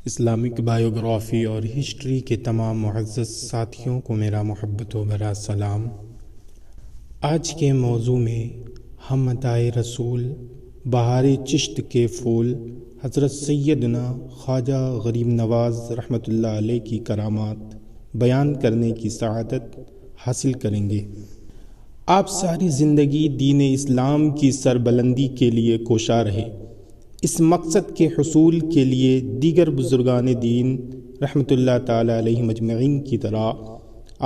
Islamic biography اور history کے تمام معزز ساتھیوں کو میرا محبت و بھرا سلام۔ آج کے موضوع میں ہم مدائے رسول بہار چشت کے پھول حضرت سیدنا خواجہ غریب نواز رحمۃ اللہ علیہ کی کرامات بیان کرنے کی سعادت حاصل کریں گے۔ آپ ساری زندگی دین اسلام کی سربلندی کے لیے کوشاں رہے۔ اس مقصد کے حصول کے لیے دیگر بزرگان دین رحمۃ اللہ تعالیٰ علیہ مجمعین کی طرح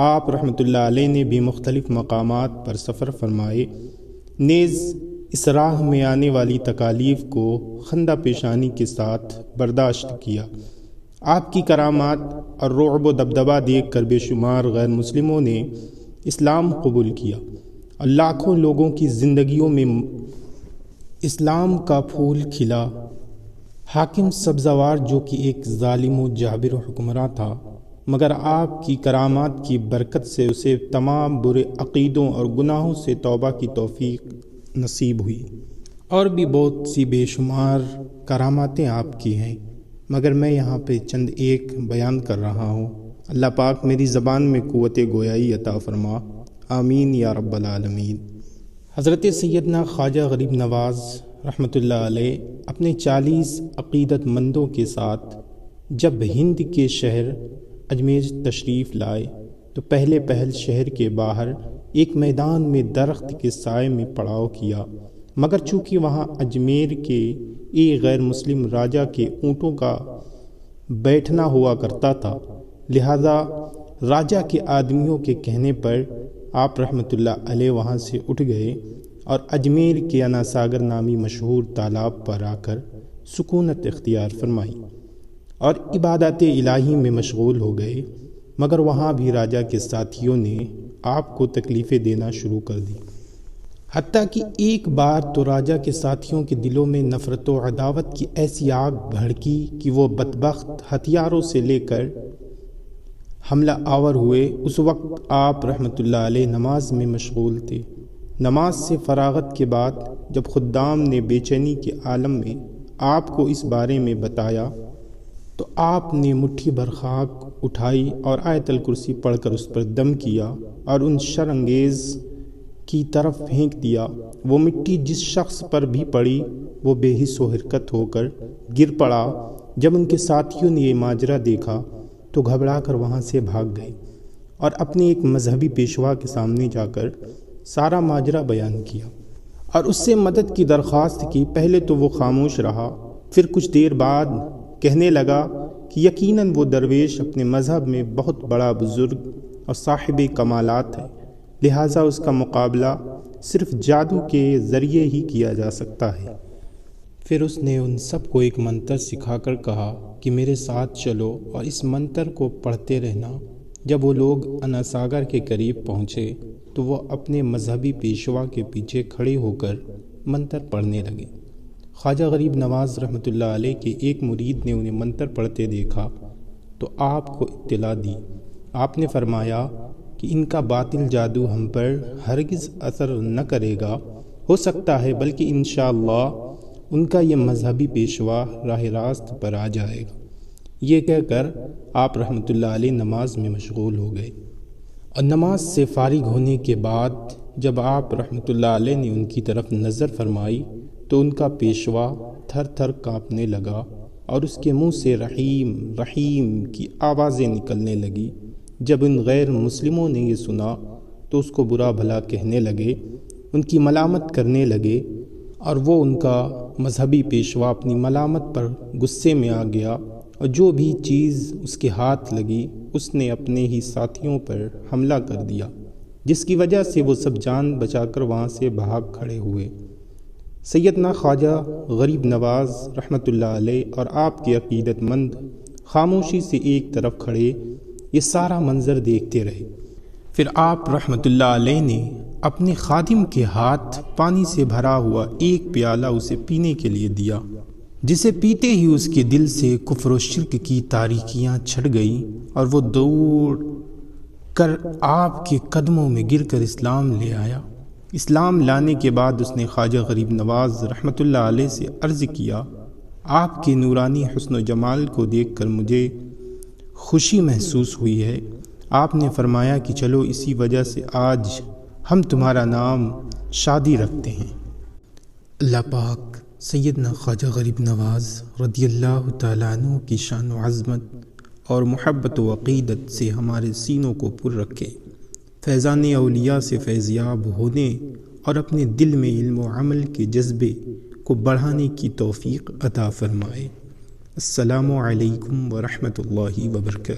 آپ رحمۃ اللہ علیہ نے بھی مختلف مقامات پر سفر فرمائے، نیز اس راہ میں آنے والی تکالیف کو خندہ پیشانی کے ساتھ برداشت کیا۔ آپ کی کرامات اور رعب و دبدبہ دیکھ کر بے شمار غیر مسلموں نے اسلام قبول کیا اور لاکھوں لوگوں کی زندگیوں میں اسلام کا پھول کھلا۔ حاکم سبزوار جو کہ ایک ظالم و جابر حکمراں تھا، مگر آپ کی کرامات کی برکت سے اسے تمام برے عقیدوں اور گناہوں سے توبہ کی توفیق نصیب ہوئی۔ اور بھی بہت سی بے شمار کراماتیں آپ کی ہیں، مگر میں یہاں پہ چند ایک بیان کر رہا ہوں۔ اللہ پاک میری زبان میں قوت گویائی عطا فرما، آمین یا رب العالمین۔ حضرت سیدنا خواجہ غریب نواز رحمۃ اللہ علیہ اپنے 40 عقیدت مندوں کے ساتھ جب ہند کے شہر اجمیر تشریف لائے تو پہل شہر کے باہر ایک میدان میں درخت کے سائے میں پڑاؤ کیا، مگر چونکہ وہاں اجمیر کے ایک غیر مسلم راجا کے اونٹوں کا بیٹھنا ہوا کرتا تھا، لہذا راجا کے آدمیوں کے کہنے پر آپ رحمۃ اللہ علیہ وہاں سے اٹھ گئے اور اجمیر کے انا ساگر نامی مشہور تالاب پر آ کر سکونت اختیار فرمائی اور عبادات الہی میں مشغول ہو گئے، مگر وہاں بھی راجا کے ساتھیوں نے آپ کو تکلیفیں دینا شروع کر دی، حتیٰ کہ ایک بار تو راجا کے ساتھیوں کے دلوں میں نفرت و عداوت کی ایسی آگ بھڑکی کہ وہ بدبخت ہتھیاروں سے لے کر حملہ آور ہوئے۔ اس وقت آپ رحمۃ اللہ علیہ نماز میں مشغول تھے۔ نماز سے فراغت کے بعد جب خدام نے بے چینی کے عالم میں آپ کو اس بارے میں بتایا تو آپ نے مٹھی بھر خاک اٹھائی اور آیت الکرسی پڑھ کر اس پر دم کیا اور ان شر انگیز کی طرف پھینک دیا۔ وہ مٹی جس شخص پر بھی پڑی وہ بے حس و حرکت ہو کر گر پڑا۔ جب ان کے ساتھیوں نے یہ ماجرا دیکھا تو گھبرا کر وہاں سے بھاگ گئے اور اپنے ایک مذہبی پیشوا کے سامنے جا کر سارا ماجرا بیان کیا اور اس سے مدد کی درخواست کی۔ پہلے تو وہ خاموش رہا، پھر کچھ دیر بعد کہنے لگا کہ یقیناً وہ درویش اپنے مذہب میں بہت بڑا بزرگ اور صاحب کمالات ہے، لہٰذا اس کا مقابلہ صرف جادو کے ذریعے ہی کیا جا سکتا ہے۔ پھر اس نے ان سب کو ایک منتر سکھا کر کہا کہ میرے ساتھ چلو اور اس منتر کو پڑھتے رہنا۔ جب وہ لوگ انا ساگر کے قریب پہنچے تو وہ اپنے مذہبی پیشوا کے پیچھے کھڑے ہو کر منتر پڑھنے لگے۔ خواجہ غریب نواز رحمۃ اللہ علیہ کے ایک مرید نے انہیں منتر پڑھتے دیکھا تو آپ کو اطلاع دی۔ آپ نے فرمایا کہ ان کا باطل جادو ہم پر ہرگز اثر نہ کرے گا، ہو سکتا ہے بلکہ انشاءاللہ ان کا یہ مذہبی پیشوا راہ راست پر آ جائے گا۔ یہ کہہ کر آپ رحمۃ اللہ علیہ نماز میں مشغول ہو گئے اور نماز سے فارغ ہونے کے بعد جب آپ رحمۃ اللہ علیہ نے ان کی طرف نظر فرمائی تو ان کا پیشوا تھر تھر کانپنے لگا اور اس کے منہ سے رحیم رحیم کی آوازیں نکلنے لگی۔ جب ان غیر مسلموں نے یہ سنا تو اس کو برا بھلا کہنے لگے، ان کی ملامت کرنے لگے اور وہ ان کا مذہبی پیشوا اپنی ملامت پر غصے میں آ گیا اور جو بھی چیز اس کے ہاتھ لگی اس نے اپنے ہی ساتھیوں پر حملہ کر دیا، جس کی وجہ سے وہ سب جان بچا کر وہاں سے بھاگ کھڑے ہوئے۔ سیدنا خواجہ غریب نواز رحمۃ اللہ علیہ اور آپ کے عقیدت مند خاموشی سے ایک طرف کھڑے یہ سارا منظر دیکھتے رہے۔ پھر آپ رحمۃ اللہ علیہ نے اپنے خادم کے ہاتھ پانی سے بھرا ہوا ایک پیالہ اسے پینے کے لیے دیا، جسے پیتے ہی اس کے دل سے کفر و شرک کی تاریکیاں چھٹ گئیں اور وہ دوڑ کر آپ کے قدموں میں گر کر اسلام لے آیا۔ اسلام لانے کے بعد اس نے خواجہ غریب نواز رحمۃ اللہ علیہ سے عرض کیا، آپ کے نورانی حسن و جمال کو دیکھ کر مجھے خوشی محسوس ہوئی ہے۔ آپ نے فرمایا کہ چلو اسی وجہ سے آج ہم تمہارا نام شادی رکھتے ہیں۔ اللہ پاک سیدنا خواجہ غریب نواز رضی اللہ تعالیٰ عنہ کی شان و عظمت اور محبت و عقیدت سے ہمارے سینوں کو پر رکھے، فیضان اولیاء سے فیضیاب ہونے اور اپنے دل میں علم و عمل کے جذبے کو بڑھانے کی توفیق عطا فرمائے۔ السلام علیکم ورحمۃ اللہ وبرکاتہ۔